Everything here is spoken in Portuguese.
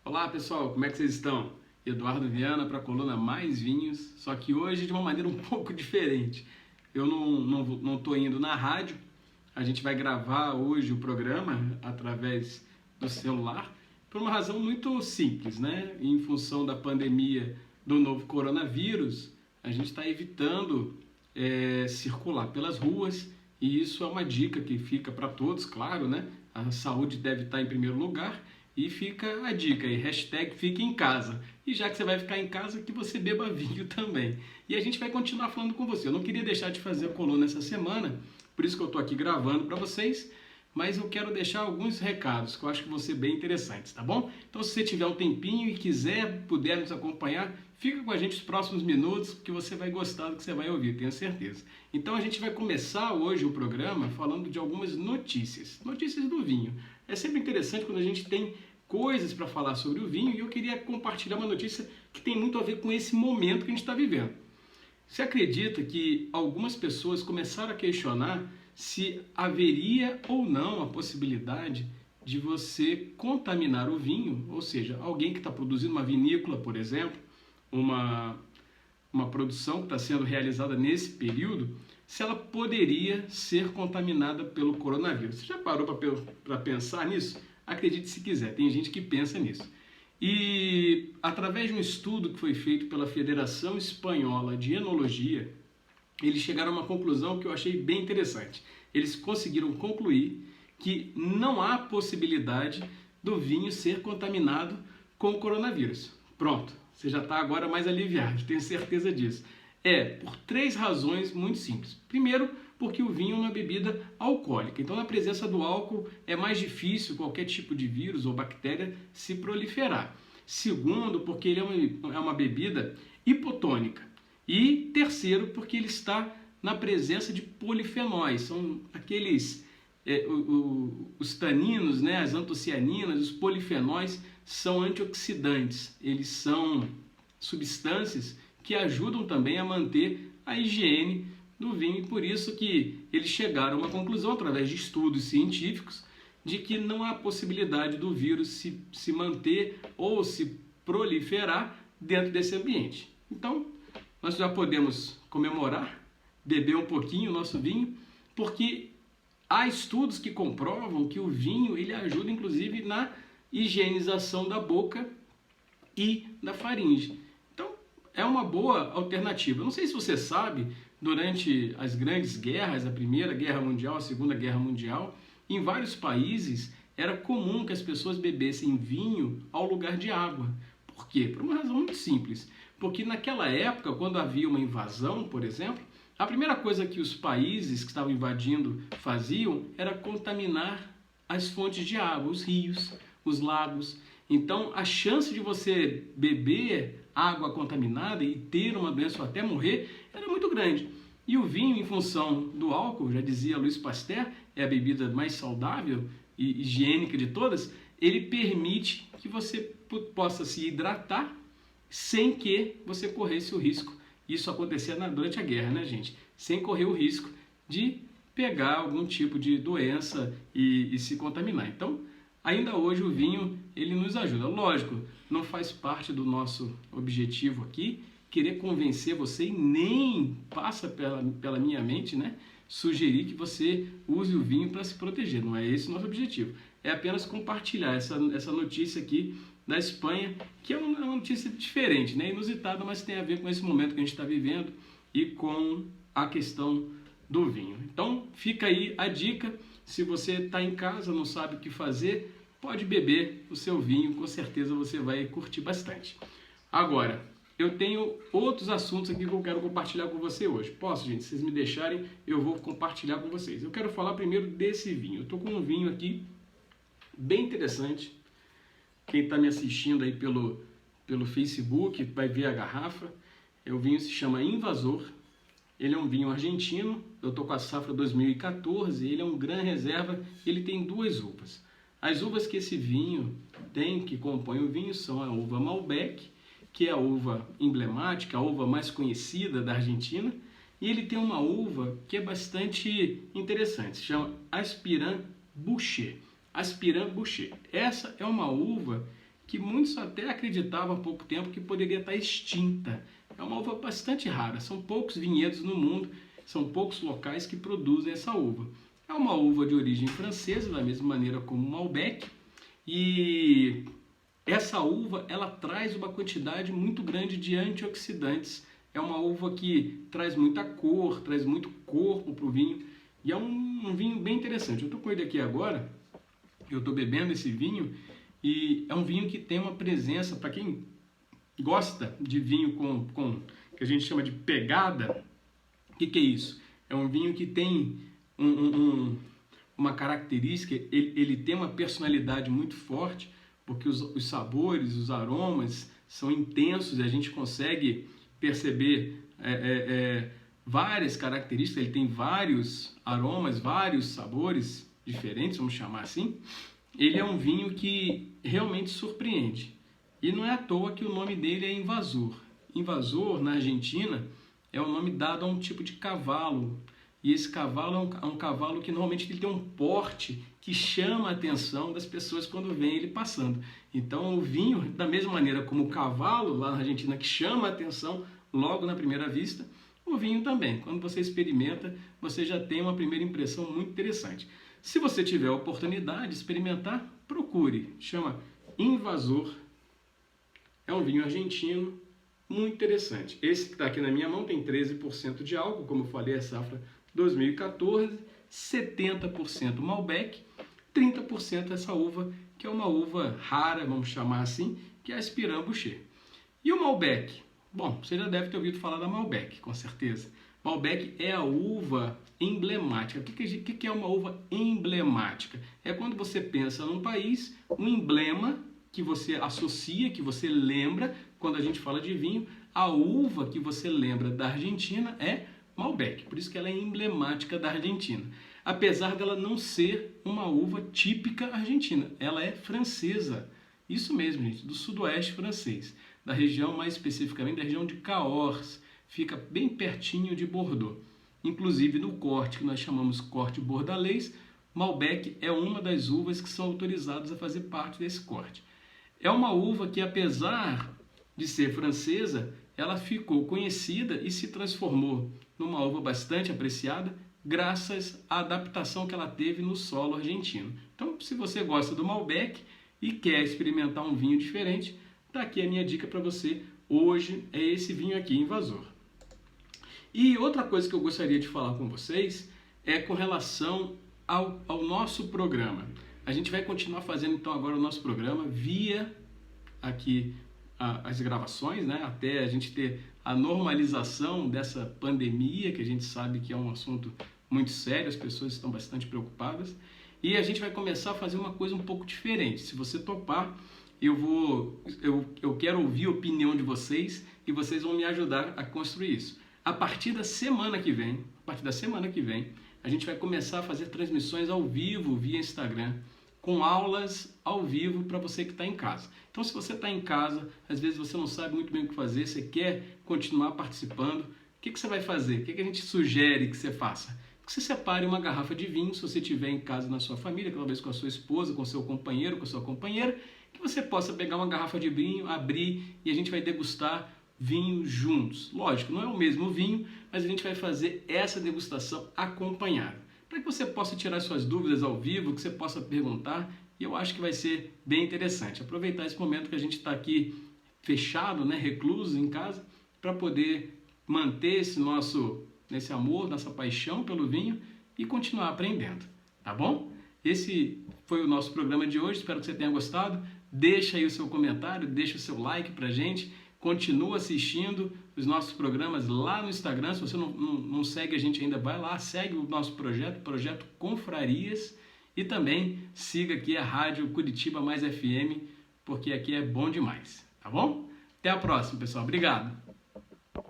Olá pessoal, como é que vocês estão? Eduardo Viana para a coluna Mais Vinhos, só que hoje de uma maneira um pouco diferente. Eu não estou indo na rádio, a gente vai gravar hoje o programa através do celular por uma razão muito simples, né? Em função da pandemia do novo coronavírus, a gente está evitando circular pelas ruas e isso é uma dica que fica para todos, claro, né? A saúde deve estar em primeiro lugar. E fica a dica aí, hashtag fique em casa. E já que você vai ficar em casa, que você beba vinho também. E a gente vai continuar falando com você. Eu não queria deixar de fazer a coluna essa semana, por isso que eu estou aqui gravando para vocês, mas eu quero deixar alguns recados que eu acho que vão ser bem interessantes, tá bom? Então se você tiver um tempinho e puder nos acompanhar, fica com a gente os próximos minutos, que você vai gostar do que você vai ouvir, tenho certeza. Então a gente vai começar hoje o programa falando de algumas notícias do vinho. É sempre interessante quando a gente tem coisas para falar sobre o vinho e eu queria compartilhar uma notícia que tem muito a ver com esse momento que a gente está vivendo. Você acredita que algumas pessoas começaram a questionar se haveria ou não a possibilidade de você contaminar o vinho, ou seja, alguém que está produzindo uma vinícola, por exemplo, uma produção que está sendo realizada nesse período, se ela poderia ser contaminada pelo coronavírus. Você já parou para pensar nisso? Acredite se quiser, tem gente que pensa nisso. E através de um estudo que foi feito pela Federação Espanhola de Enologia, eles chegaram a uma conclusão que eu achei bem interessante. Eles conseguiram concluir que não há possibilidade do vinho ser contaminado com o coronavírus. Pronto, você já está agora mais aliviado, tenho certeza disso. Por 3 razões muito simples. Primeiro, porque o vinho é uma bebida alcoólica. Então, na presença do álcool, é mais difícil qualquer tipo de vírus ou bactéria se proliferar. Segundo, porque ele é uma bebida hipotônica. E terceiro, porque ele está na presença de polifenóis. São aqueles, os taninos, né, as antocianinas, os polifenóis são antioxidantes. Eles são substâncias que ajudam também a manter a higiene do vinho, e por isso que eles chegaram a uma conclusão, através de estudos científicos, de que não há possibilidade do vírus se manter ou se proliferar dentro desse ambiente. Então, nós já podemos comemorar, beber um pouquinho o nosso vinho, porque há estudos que comprovam que o vinho ele ajuda inclusive na higienização da boca e da faringe. Então, é uma boa alternativa. Não sei se você sabe, durante as grandes guerras, a Primeira Guerra Mundial, a Segunda Guerra Mundial, em vários países era comum que as pessoas bebessem vinho ao lugar de água. Por quê? Por uma razão muito simples. Porque naquela época, quando havia uma invasão, por exemplo, a primeira coisa que os países que estavam invadindo faziam era contaminar as fontes de água, os rios, os lagos. Então, a chance de você beber água contaminada e ter uma doença ou até morrer era muito grande. E o vinho, em função do álcool, já dizia Louis Pasteur, é a bebida mais saudável e higiênica de todas, ele permite que você possa se hidratar sem que você corresse o risco. Isso acontecia durante a guerra, né, gente? Sem correr o risco de pegar algum tipo de doença e se contaminar. Então, ainda hoje o vinho ele nos ajuda. Lógico, não faz parte do nosso objetivo aqui querer convencer você e nem passa pela minha mente, né, sugerir que você use o vinho para se proteger. Não é esse o nosso objetivo. É apenas compartilhar essa notícia aqui da Espanha, que é uma notícia diferente, né, inusitada, mas tem a ver com esse momento que a gente está vivendo e com a questão do vinho. Então, fica aí a dica. Se você está em casa, não sabe o que fazer, pode beber o seu vinho, com certeza você vai curtir bastante. Agora, eu tenho outros assuntos aqui que eu quero compartilhar com você hoje. Posso, gente? Se vocês me deixarem, eu vou compartilhar com vocês. Eu quero falar primeiro desse vinho. Eu estou com um vinho aqui bem interessante. Quem está me assistindo aí pelo Facebook vai ver a garrafa. O vinho se chama Invasor. Ele é um vinho argentino. Eu estou com a safra 2014. Ele é um Gran Reserva. Ele tem 2 uvas. As uvas que esse vinho tem, que compõem o vinho, são a uva Malbec, que é a uva emblemática, a uva mais conhecida da Argentina, e ele tem uma uva que é bastante interessante, se chama Aspirant Bouschet. Aspirant Bouschet. Essa é uma uva que muitos até acreditavam há pouco tempo que poderia estar extinta. É uma uva bastante rara, são poucos vinhedos no mundo, são poucos locais que produzem essa uva. É uma uva de origem francesa, da mesma maneira como o Malbec, e essa uva ela traz uma quantidade muito grande de antioxidantes. É uma uva que traz muita cor, traz muito corpo para o vinho, e é um vinho bem interessante. Eu estou com ele aqui agora, eu estou bebendo esse vinho, e é um vinho que tem uma presença, para quem gosta de vinho com que a gente chama de pegada. O que é isso? É um vinho que tem uma característica, ele tem uma personalidade muito forte, porque os sabores, os aromas são intensos e a gente consegue perceber várias características. Ele tem vários aromas, vários sabores diferentes, vamos chamar assim. Ele é um vinho que realmente surpreende. E não é à toa que o nome dele é Invasor. Invasor, na Argentina, é o nome dado a um tipo de cavalo. E esse cavalo é um cavalo que normalmente ele tem um porte que chama a atenção das pessoas quando vem ele passando. Então o vinho, da mesma maneira como o cavalo lá na Argentina que chama a atenção logo na primeira vista, o vinho também. Quando você experimenta, você já tem uma primeira impressão muito interessante. Se você tiver a oportunidade de experimentar, procure. Chama Invasor. É um vinho argentino muito interessante. Esse que está aqui na minha mão tem 13% de álcool, como eu falei, é safra 2014, 70% Malbec, 30% essa uva, que é uma uva rara, vamos chamar assim, que é a Espirant Bouschet. E o Malbec? Bom, você já deve ter ouvido falar da Malbec, com certeza. Malbec é a uva emblemática. O que é uma uva emblemática? É quando você pensa num país, um emblema que você associa, que você lembra, quando a gente fala de vinho, a uva que você lembra da Argentina é Malbec. Por isso que ela é emblemática da Argentina. Apesar dela não ser uma uva típica argentina, ela é francesa. Isso mesmo, gente, do sudoeste francês, da região, mais especificamente da região de Cahors, fica bem pertinho de Bordeaux. Inclusive no corte que nós chamamos corte bordalês, Malbec é uma das uvas que são autorizadas a fazer parte desse corte. É uma uva que, apesar de ser francesa, ela ficou conhecida e se transformou numa uva bastante apreciada graças à adaptação que ela teve no solo argentino. Então, se você gosta do Malbec e quer experimentar um vinho diferente, está aqui a minha dica para você. Hoje é esse vinho aqui, Invasor. E outra coisa que eu gostaria de falar com vocês é com relação ao nosso programa. A gente vai continuar fazendo então agora o nosso programa via aqui as gravações, né? Até a gente ter a normalização dessa pandemia, que a gente sabe que é um assunto muito sério, as pessoas estão bastante preocupadas. E a gente vai começar a fazer uma coisa um pouco diferente. Se você topar, eu quero ouvir a opinião de vocês e vocês vão me ajudar a construir isso. A partir da semana que vem, a gente vai começar a fazer transmissões ao vivo via Instagram, com aulas ao vivo para você que está em casa. Então, se você está em casa, às vezes você não sabe muito bem o que fazer, você quer continuar participando, o que você vai fazer? O que a gente sugere que você faça? Que você separe uma garrafa de vinho, se você estiver em casa na sua família, talvez com a sua esposa, com o seu companheiro, com a sua companheira, que você possa pegar uma garrafa de vinho, abrir e a gente vai degustar vinho juntos. Lógico, não é o mesmo vinho, mas a gente vai fazer essa degustação acompanhada, para que você possa tirar suas dúvidas ao vivo, que você possa perguntar, e eu acho que vai ser bem interessante. Aproveitar esse momento que a gente está aqui fechado, né, recluso em casa, para poder manter esse amor, nossa paixão pelo vinho e continuar aprendendo, tá bom? Esse foi o nosso programa de hoje, espero que você tenha gostado. Deixa aí o seu comentário, deixa o seu like pra gente. Continua assistindo os nossos programas lá no Instagram. Se você não segue a gente ainda, vai lá, segue o nosso projeto Confrarias, e também siga aqui a Rádio Curitiba Mais FM, porque aqui é bom demais, tá bom? Até a próxima, pessoal. Obrigado!